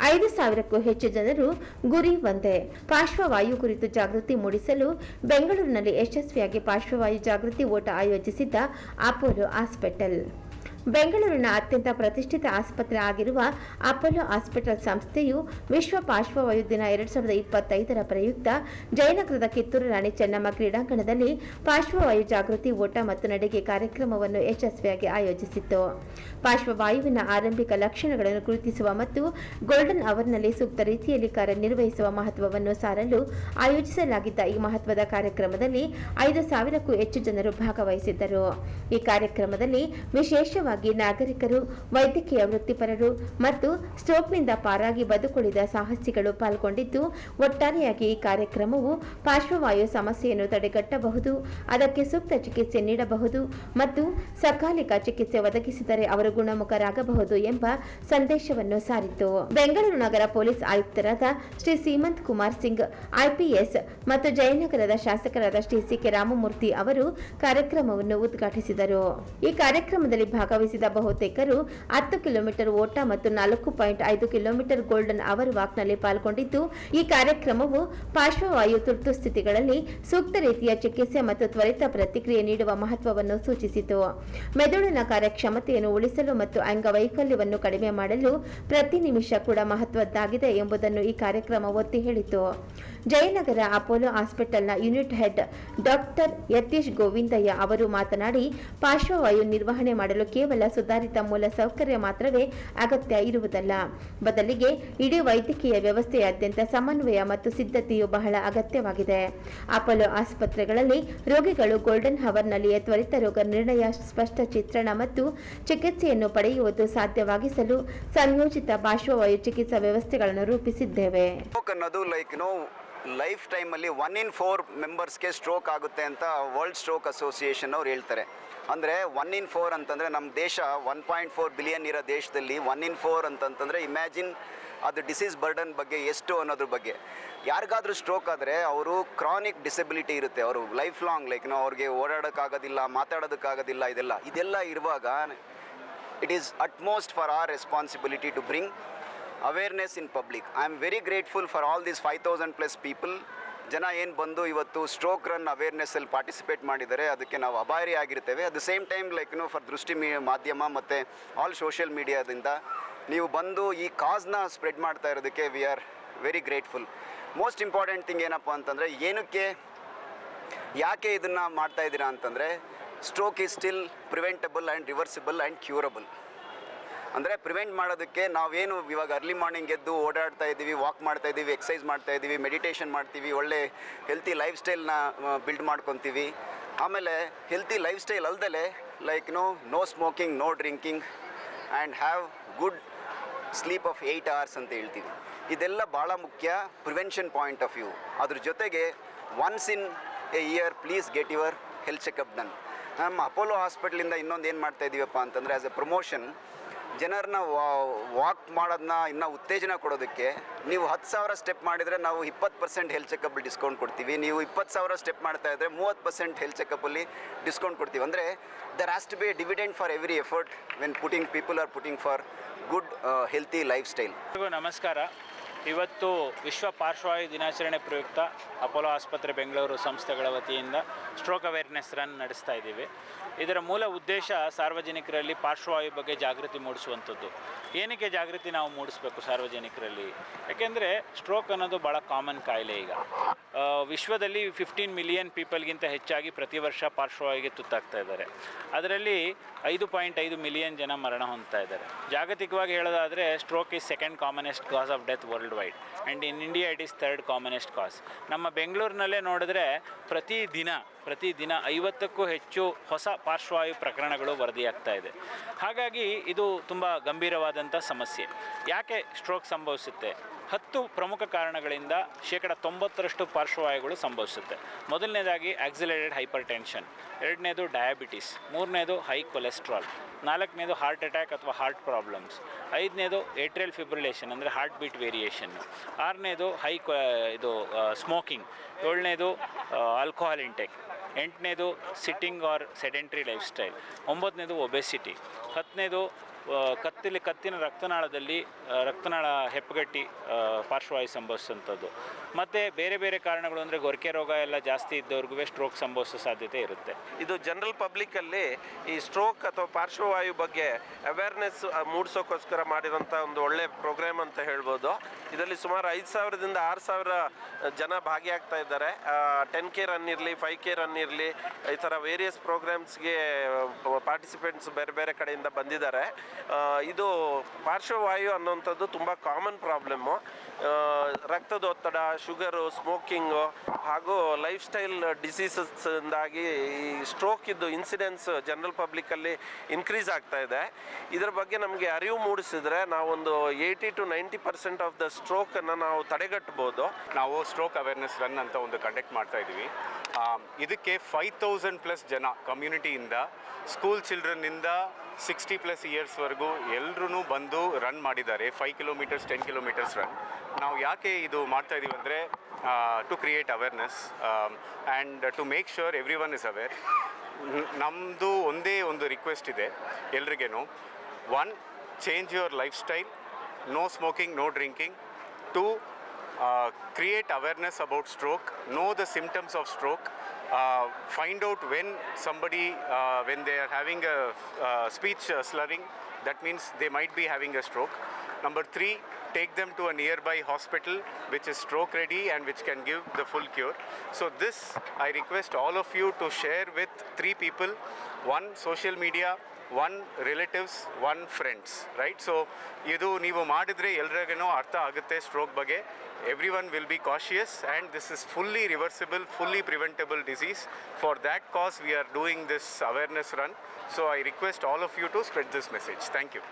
5,000ಕ್ಕೂ ಹೆಚ್ಚು ಜನರು. ಗುರಿ ಒಂದೇ, ಪಾರ್ಶ್ವವಾಯು ಕುರಿತು ಜಾಗೃತಿ ಮೂಡಿಸಲು ಬೆಂಗಳೂರಿನಲ್ಲಿ ಯಶಸ್ವಿಯಾಗಿ ಪಾರ್ಶ್ವವಾಯು ಜಾಗೃತಿ ಓಟ ಆಯೋಜಿಸಿದ್ದ ಅಪೋಲೋ ಹಾಸ್ಪಿಟಲ್. ಬೆಂಗಳೂರಿನ ಅತ್ಯಂತ ಪ್ರತಿಷ್ಠಿತ ಆಸ್ಪತ್ರೆ ಆಗಿರುವ ಅಪೋಲೋ ಹಾಸ್ಪಿಟಲ್ ಸಂಸ್ಥೆಯು ವಿಶ್ವ ಪಾರ್ಶ್ವವಾಯು ದಿನ 2025ರ ಪ್ರಯುಕ್ತ ಜಯನಗರದ ಕಿತ್ತೂರು ರಾಣಿ ಚೆನ್ನಮ್ಮ ಕ್ರೀಡಾಂಗಣದಲ್ಲಿ ಪಾರ್ಶ್ವವಾಯು ಜಾಗೃತಿ ಓಟ ಮತ್ತು ನಡಿಗೆ ಕಾರ್ಯಕ್ರಮವನ್ನು ಯಶಸ್ವಿಯಾಗಿ ಆಯೋಜಿಸಿತ್ತು. ಪಾರ್ಶ್ವವಾಯುವಿನ ಆರಂಭಿಕ ಲಕ್ಷಣಗಳನ್ನು ಗುರುತಿಸುವ ಮತ್ತು ಗೋಲ್ಡನ್ ಅವರ್ನಲ್ಲಿ ಸೂಕ್ತ ರೀತಿಯಲ್ಲಿ ಕಾರ್ಯನಿರ್ವಹಿಸುವ ಮಹತ್ವವನ್ನು ಸಾರಲು ಆಯೋಜಿಸಲಾಗಿದ್ದ ಈ ಮಹತ್ವದ ಕಾರ್ಯಕ್ರಮದಲ್ಲಿ 5,000ಕ್ಕೂ ಹೆಚ್ಚು ಜನರು ಭಾಗವಹಿಸಿದ್ದರು. ಈ ಕಾರ್ಯಕ್ರಮದಲ್ಲಿ ವಿಶೇಷವಾಗಿ ನಾಗರಿಕರು, ವೈದ್ಯಕೀಯ ವೃತ್ತಿಪರರು ಮತ್ತು ಸ್ಟ್ರೋಕ್ನಿಂದ ಪಾರಾಗಿ ಬದುಕುಳಿದ ಸಾಹಸಿಗಳು ಪಾಲ್ಗೊಂಡಿದ್ದು, ಒಟ್ಟಾರೆಯಾಗಿ ಈ ಕಾರ್ಯಕ್ರಮವು ಪಾರ್ಶ್ವವಾಯು ಸಮಸ್ಯೆಯನ್ನು ತಡೆಗಟ್ಟಬಹುದು, ಅದಕ್ಕೆ ಸೂಕ್ತ ಚಿಕಿತ್ಸೆ ನೀಡಬಹುದು ಮತ್ತು ಸಕಾಲಿಕ ಚಿಕಿತ್ಸೆ ಒದಗಿಸಿದರೆ ಅವರು ಗುಣಮುಖರಾಗಬಹುದು ಎಂಬ ಸಂದೇಶವನ್ನು ಸಾರಿತು. ಬೆಂಗಳೂರು ನಗರ ಪೊಲೀಸ್ ಆಯುಕ್ತರಾದ ಶ್ರೀ ಸೀಮಂತ್ ಕುಮಾರ್ ಸಿಂಗ್ IPS ಮತ್ತು ಜಯನಗರದ ಶಾಸಕರಾದ ಶ್ರೀ CK ರಾಮಮೂರ್ತಿ ಅವರು ಕಾರ್ಯಕ್ರಮವನ್ನು ಉದ್ಘಾಟಿಸಿದರು. ಈ ಕಾರ್ಯಕ್ರಮದಲ್ಲಿ ಭಾಗವಹಿಸಿದ ಬಹುತೇಕರು 10 ಕಿಲೋಮೀಟರ್ ಓಟ ಮತ್ತು 4.5 ಕಿಲೋಮೀಟರ್ ಗೋಲ್ಡನ್ ಅವರ್ ವಾಕ್ನಲ್ಲಿ ಪಾಲ್ಗೊಂಡಿದ್ದು, ಈ ಕಾರ್ಯಕ್ರಮವು ಪಾರ್ಶ್ವವಾಯು ತುರ್ತು ಸ್ಥಿತಿಗಳಲ್ಲಿ ಸೂಕ್ತ ರೀತಿಯ ಚಿಕಿತ್ಸೆ ಮತ್ತು ತ್ವರಿತ ಪ್ರತಿಕ್ರಿಯೆ ನೀಡುವ ಮಹತ್ವವನ್ನು ಸೂಚಿಸಿತು. ಮೆದುಳಿನ ಕಾರ್ಯಕ್ಷಮತೆಯನ್ನು ಉಳಿಸಲು ಮತ್ತು ಅಂಗವೈಕಲ್ಯವನ್ನು ಕಡಿಮೆ ಮಾಡಲು ಪ್ರತಿ ನಿಮಿಷ ಕೂಡ ಮಹತ್ವದ್ದಾಗಿದೆ ಎಂಬುದನ್ನು ಈ ಕಾರ್ಯಕ್ರಮ ಒತ್ತಿ ಹೇಳಿತು. ಜಯನಗರ ಅಪೋಲೋ ಹಾಸ್ಪಿಟಲ್ನ unit head doctor Yathish Govindaiah ಅವರು ಮಾತನಾಡಿ, ಪಾರ್ಶ್ವವಾಯು ನಿರ್ವಹಣೆ ಮಾಡಲು ಕೇವಲ ಸುಧಾರಿತ ಮೂಲ ಸೌಕರ್ಯ ಮಾತ್ರವೇ ಅಗತ್ಯ ಇರುವುದಲ್ಲ, ಬದಲಿಗೆ ಇಡೀ ವೈದ್ಯಕೀಯ ವ್ಯವಸ್ಥೆಯಾದ್ಯಂತ ಸಮನ್ವಯ ಮತ್ತು ಸಿದ್ಧತೆಯು ಬಹಳ ಅಗತ್ಯವಾಗಿದೆ. ಅಪೋಲೋ ಆಸ್ಪತ್ರೆಗಳಲ್ಲಿ ರೋಗಿಗಳು ಗೋಲ್ಡನ್ ಅವರ್ನಲ್ಲಿಯೇ ತ್ವರಿತ ರೋಗ ನಿರ್ಣಯ, ಸ್ಪಷ್ಟ ಚಿತ್ರಣ ಮತ್ತು ಚಿಕಿತ್ಸೆಯನ್ನು ಪಡೆಯುವುದು ಸಾಧ್ಯವಾಗಿಸಲು ಸಂಯೋಜಿತ ಪಾರ್ಶ್ವವಾಯು ಚಿಕಿತ್ಸಾ ವ್ಯವಸ್ಥೆಗಳನ್ನು ರೂಪಿಸಿದ್ದೇವೆ. ಲೈಫ್ ಟೈಮಲ್ಲಿ 1 in 4 ಮೆಂಬರ್ಸ್ಗೆ ಸ್ಟ್ರೋಕ್ ಆಗುತ್ತೆ ಅಂತ ವರ್ಲ್ಡ್ ಸ್ಟ್ರೋಕ್ ಅಸೋಸಿಯೇಷನ್ ಅವ್ರು ಹೇಳ್ತಾರೆ. ಅಂದರೆ 1 in 4 ಅಂತಂದರೆ ನಮ್ಮ ದೇಶ 1.4 ಬಿಲಿಯನ್ ಇರೋ ದೇಶದಲ್ಲಿ 1 in 4 ಅಂತಂತಂದರೆ ಇಮ್ಯಾಜಿನ್ ಅದು ಡಿಸೀಸ್ ಬರ್ಡನ್ ಬಗ್ಗೆ ಎಷ್ಟು ಅನ್ನೋದ್ರ ಬಗ್ಗೆ. ಯಾರಿಗಾದ್ರೂ ಸ್ಟ್ರೋಕ್ ಆದರೆ ಅವರು ಕ್ರಾನಿಕ್ ಡಿಸೆಬಿಲಿಟಿ ಇರುತ್ತೆ, ಅವರು ಲೈಫ್ ಲಾಂಗ್ ಅವ್ರಿಗೆ ಓಡಾಡೋಕ್ಕಾಗೋದಿಲ್ಲ, ಮಾತಾಡೋದಕ್ಕಾಗೋದಿಲ್ಲ, ಇದೆಲ್ಲ ಇರುವಾಗ it is utmost for our responsibility to bring awareness in public. I am very grateful for all these 5,000+ people ಜನ ಏನು ಬಂದು ಇವತ್ತು ಸ್ಟ್ರೋಕ್ ರನ್ ಅವೇರ್ನೆಸ್ಸಲ್ಲಿ ಪಾರ್ಟಿಸಿಪೇಟ್ ಮಾಡಿದ್ದಾರೆ. ಅದಕ್ಕೆ ನಾವು ಅಭಾರಿ ಆಗಿರ್ತೇವೆ. At the same time for ದೃಷ್ಟಿ ಮಾಧ್ಯಮ ಮತ್ತು ಆಲ್ ಸೋಷಿಯಲ್ ಮೀಡಿಯಾದಿಂದ ನೀವು ಬಂದು ಈ ಕಾಸ್ನ ಸ್ಪ್ರೆಡ್ ಮಾಡ್ತಾ ಇರೋದಕ್ಕೆ we are very grateful. Most important thing ಏನಪ್ಪ ಅಂತಂದರೆ, ಯಾಕೆ ಇದನ್ನು ಮಾಡ್ತಾ ಇದ್ದೀರಾ ಅಂತಂದರೆ, stroke is still preventable and reversible and curable. ಅಂದರೆ ಪ್ರಿವೆಂಟ್ ಮಾಡೋದಕ್ಕೆ ನಾವೇನು ಇವಾಗ ಅರ್ಲಿ ಮಾರ್ನಿಂಗ್ ಎದ್ದು ಓಡಾಡ್ತಾ ಇದ್ದೀವಿ, ವಾಕ್ ಮಾಡ್ತಾ ಇದ್ದೀವಿ, ಎಕ್ಸಸೈಸ್ ಮಾಡ್ತಾ ಇದ್ದೀವಿ, ಮೆಡಿಟೇಷನ್ ಮಾಡ್ತೀವಿ, ಒಳ್ಳೆ ಹೆಲ್ತಿ ಲೈಫ್ ಸ್ಟೈಲ್ನ ಬಿಲ್ಡ್ ಮಾಡ್ಕೊತೀವಿ. ಆಮೇಲೆ ಹೆಲ್ತಿ ಲೈಫ್ ಸ್ಟೈಲ್ ಅಲ್ದಲೆ no smoking, no drinking and have good sleep of 8 hours ಅಂತ ಹೇಳ್ತೀವಿ. ಇದೆಲ್ಲ ಭಾಳ ಮುಖ್ಯ ಪ್ರಿವೆನ್ಷನ್ ಪಾಯಿಂಟ್ ಆಫ್ ವ್ಯೂ. ಅದ್ರ ಜೊತೆಗೆ once in a year please get your health checkup done. ನಮ್ಮ ಅಪೋಲೋ ಹಾಸ್ಪಿಟ್ಲಿಂದ ಇನ್ನೊಂದು ಏನು ಮಾಡ್ತಾ ಇದ್ದೀವಪ್ಪ ಅಂತಂದರೆ, ಆ್ಯಸ್ ಎ ಪ್ರಮೋಷನ್ ಜನರನ್ನ ವಾಕ್ ಮಾಡೋದನ್ನ ಇನ್ನೂ ಉತ್ತೇಜನ ಕೊಡೋದಕ್ಕೆ, ನೀವು 10,000 ಸ್ಟೆಪ್ ಮಾಡಿದರೆ ನಾವು 20% ಹೆಲ್ತ್ ಚೆಕಪ್ ಡಿಸ್ಕೌಂಟ್ ಕೊಡ್ತೀವಿ. ನೀವು 20,000 ಸ್ಟೆಪ್ ಮಾಡ್ತಾ ಇದ್ದರೆ 30% ಹೆಲ್ತ್ ಚೆಕಪ್ಪಲ್ಲಿ ಡಿಸ್ಕೌಂಟ್ ಕೊಡ್ತೀವಿ. ಅಂದರೆ there has to be a dividend for every effort when people are putting for good healthy lifestyle. ನಮಸ್ಕಾರ. ಇವತ್ತು ವಿಶ್ವ ಪಾರ್ಶ್ವವಾಯು ದಿನಾಚರಣೆ ಪ್ರಯುಕ್ತ ಅಪೋಲೋ ಆಸ್ಪತ್ರೆ ಬೆಂಗಳೂರು ಸಂಸ್ಥೆಗಳ ವತಿಯಿಂದ ಸ್ಟ್ರೋಕ್ ಅವೇರ್ನೆಸ್ ರನ್ ನಡೆಸ್ತಾ ಇದ್ದೀವಿ. ಇದರ ಮೂಲ ಉದ್ದೇಶ ಸಾರ್ವಜನಿಕರಲ್ಲಿ ಪಾರ್ಶ್ವವಾಯು ಬಗ್ಗೆ ಜಾಗೃತಿ ಮೂಡಿಸುವಂಥದ್ದು. ಏನಕ್ಕೆ ಜಾಗೃತಿ ನಾವು ಮೂಡಿಸಬೇಕು ಸಾರ್ವಜನಿಕರಲ್ಲಿ? ಯಾಕೆಂದರೆ ಸ್ಟ್ರೋಕ್ ಅನ್ನೋದು ಭಾಳ ಕಾಮನ್ ಕಾಯಿಲೆ. ಈಗ ವಿಶ್ವದಲ್ಲಿ 15 ಮಿಲಿಯನ್ ಪೀಪಲ್ಗಿಂತ ಹೆಚ್ಚಾಗಿ ಪ್ರತಿ ವರ್ಷ ಪಾರ್ಶ್ವವಾಯುಗೆ ತುತ್ತಾಗ್ತಾ ಇದ್ದಾರೆ. ಅದರಲ್ಲಿ 5.5 ಮಿಲಿಯನ್ ಜನ ಮರಣ ಹೊಂದ್ತಾ ಇದ್ದಾರೆ. ಜಾಗತಿಕವಾಗಿ ಹೇಳೋದಾದರೆ stroke is second commonest cause of death world wide and in India it is third commonest cause. ನಮ್ಮ ಬೆಂಗಳೂರಿನಲ್ಲೇ ನೋಡಿದ್ರೆ ಪ್ರತಿದಿನ 50ಕ್ಕೂ ಹೆಚ್ಚು ಹೊಸ ಪಾರ್ಶ್ವವಾಯು ಪ್ರಕರಣಗಳು ವರದಿಯಾಗ್ತಾ ಇದೆ. ಹಾಗಾಗಿ ಇದು ತುಂಬ ಗಂಭೀರವಾದಂಥ ಸಮಸ್ಯೆ. ಯಾಕೆ ಸ್ಟ್ರೋಕ್ ಸಂಭವಿಸುತ್ತೆ? 10 ಪ್ರಮುಖ ಕಾರಣಗಳಿಂದ 90% ಪಾರ್ಶ್ವವಾಯುಗಳು ಸಂಭವಿಸುತ್ತೆ. ಮೊದಲನೇದಾಗಿ ಆಕ್ಸಿಲರೇಟೆಡ್ ಹೈಪರ್ ಟೆನ್ಷನ್, ಎರಡನೇದು ಡಯಾಬಿಟಿಸ್, ಮೂರನೇದು ಹೈ ಕೊಲೆಸ್ಟ್ರಾಲ್, ನಾಲ್ಕನೇದು ಹಾರ್ಟ್ ಅಟ್ಯಾಕ್ ಅಥವಾ ಹಾರ್ಟ್ ಪ್ರಾಬ್ಲಮ್ಸ್, ಐದನೇದು ಏಟ್ರಿಯಲ್ ಫಿಬ್ರಿಲೇಷನ್ ಅಂದರೆ ಹಾರ್ಟ್ ಬೀಟ್ ವೇರಿಯೇಷನ್ನು, ಆರನೇದು ಸ್ಮೋಕಿಂಗ್, ಏಳನೇದು ಆಲ್ಕೋಹಾಲ್ ಇಂಟೇಕ್, ಎಂಟನೇದು sitting or sedentary lifestyle, 9ನೇದು ಒಬೆಸಿಟಿ, 10ನೇದು ಕತ್ತಿನ ರಕ್ತನಾಳ ಹೆಪ್ಪುಗಟ್ಟಿ ಪಾರ್ಶ್ವವಾಯು ಸಂಭವಿಸುವಂಥದ್ದು. ಮತ್ತು ಬೇರೆ ಬೇರೆ ಕಾರಣಗಳು ಅಂದರೆ ಗೊರಕೆ ರೋಗ ಎಲ್ಲ ಜಾಸ್ತಿ ಇದ್ದವ್ರಿಗೂ ಸ್ಟ್ರೋಕ್ ಸಂಭವಿಸೋ ಸಾಧ್ಯತೆ ಇರುತ್ತೆ. ಇದು ಜನರಲ್ ಪಬ್ಲಿಕ್ಕಲ್ಲಿ ಈ ಸ್ಟ್ರೋಕ್ ಅಥವಾ ಪಾರ್ಶ್ವವಾಯು ಬಗ್ಗೆ ಅವೇರ್ನೆಸ್ ಮೂಡಿಸೋಕ್ಕೋಸ್ಕರ ಮಾಡಿರೋಂಥ ಒಂದು ಒಳ್ಳೆ ಪ್ರೋಗ್ರಾಮ್ ಅಂತ ಹೇಳ್ಬೋದು. ಇದರಲ್ಲಿ ಸುಮಾರು 5,000ದಿಂದ 6,000 ಜನ ಭಾಗಿಯಾಗ್ತಾ ಇದ್ದಾರೆ. 10K ರನ್ ಇರಲಿ, 5K ರನ್ ಇರಲಿ, ಈ ಥರ ವೇರಿಯಸ್ ಪ್ರೋಗ್ರಾಮ್ಸ್ಗೆ ಪಾರ್ಟಿಸಿಪೆಂಟ್ಸ್ ಬೇರೆ ಬೇರೆ ಕಡೆಯಿಂದ ಬಂದಿದ್ದಾರೆ. ಇದು ಪಾರ್ಶ್ವವಾಯು ಅನ್ನೋಂಥದ್ದು ತುಂಬ ಕಾಮನ್ ಪ್ರಾಬ್ಲಮ್ಮು. ರಕ್ತದೊತ್ತಡ, ಶುಗರು, ಸ್ಮೋಕಿಂಗು ಹಾಗೂ ಲೈಫ್ ಸ್ಟೈಲ್ ಡಿಸೀಸಸ್ಸಿಂದಾಗಿ ಈ ಸ್ಟ್ರೋಕ್ ಇದ್ದು ಇನ್ಸಿಡೆನ್ಸ್ ಜನರಲ್ ಪಬ್ಲಿಕ್ಕಲ್ಲಿ ಇನ್ಕ್ರೀಸ್ ಆಗ್ತಾ ಇದೆ. ಇದರ ಬಗ್ಗೆ ನಮಗೆ ಅರಿವು ಮೂಡಿಸಿದ್ರೆ ನಾವೊಂದು 80 to 90% ಆಫ್ ದ ಸ್ಟ್ರೋಕನ್ನು ನಾವು ತಡೆಗಟ್ಟಬಹುದು. ನಾವು ಸ್ಟ್ರೋಕ್ ಅವೇರ್ನೆಸ್ ರನ್ ಅಂತ ಒಂದು ಕಂಡಕ್ಟ್ ಮಾಡ್ತಾ ಇದ್ದೀವಿ. ಇದಕ್ಕೆ 5,000+ ಜನ ಕಮ್ಯುನಿಟಿಯಿಂದ, ಸ್ಕೂಲ್ ಚಿಲ್ಡ್ರನ್ನಿಂದ 60+ ಇಯರ್ಸ್ವರೆಗೂ ಎಲ್ಲರೂ ಬಂದು ರನ್ ಮಾಡಿದ್ದಾರೆ. 5 kilometers 10 kilometers ರನ್. ನಾವು ಯಾಕೆ ಇದು ಮಾಡ್ತಾ ಇದ್ದೀವಿ ಅಂದರೆ to create awareness and to make sure everyone is aware. ನಮ್ಮದು ಒಂದೇ ಒಂದು ರಿಕ್ವೆಸ್ಟ್ ಇದೆ ಎಲ್ರಿಗೇನು. 1, change your lifestyle, no smoking, no drinking. 2, create awareness about stroke, know the symptoms of stroke, find out when somebody, when they are having a speech slurring, that means they might be having a stroke. Number 3, take them to a nearby hospital which is stroke ready and which can give the full cure. So this, I request all of you to share with 3 people, 1 social media, 1 relatives, 1 friends, right? So ಇದು ನೀವು ಮಾಡಿದರೆ ಎಲ್ರಿಗೂ ಅರ್ಥ ಆಗುತ್ತೆ stroke ಬಗ್ಗೆ. Everyone will be cautious and this is fully reversible, fully preventable disease. For that cause we are doing this awareness run. So I request all of you to spread this message. Thank you.